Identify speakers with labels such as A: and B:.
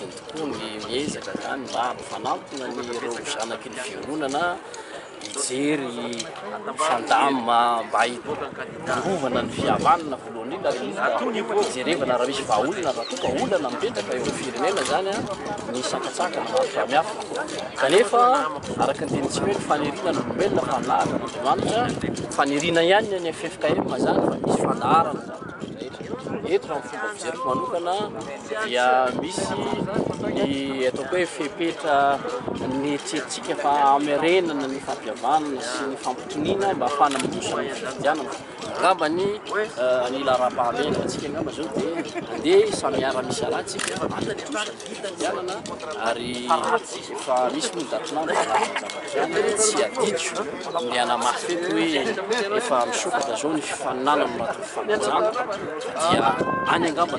A: ambony tokoa ny miezaka zany mba fanampina ny ireo zanaky ny fiangonana ijery fandama mba hiarovana ny fihavanana voalohany indrindra ijerevana raha misy vahaolana raha toa olana mipetraka eo amin'ny firenena zany a ny sakatsakana maro samihafa kanefa araka ny tenintsika hoe ny fanirina ny olombelona fanahatra n'Andriamanitra fanirina ihany ny FFKM zany fa misy fandaharana zany eto raha fomba fijeriko manokana dia misy ny ataoko hoe fepetra ny tsetsika fa amerenana ny fampihavanana sy ny fampitoniana mba ahafahana mirosa ny fifidianana angamba ny anila ara-pahametra atsika angamba zao dia andeha samy ara-misy aratsika andatrosa ny fifidianana ary efa misy moa datinandro zany tsy aditso ny anamafy eto hoe efa misokatra zao ny fifaninana no raha fampijana dia any angamba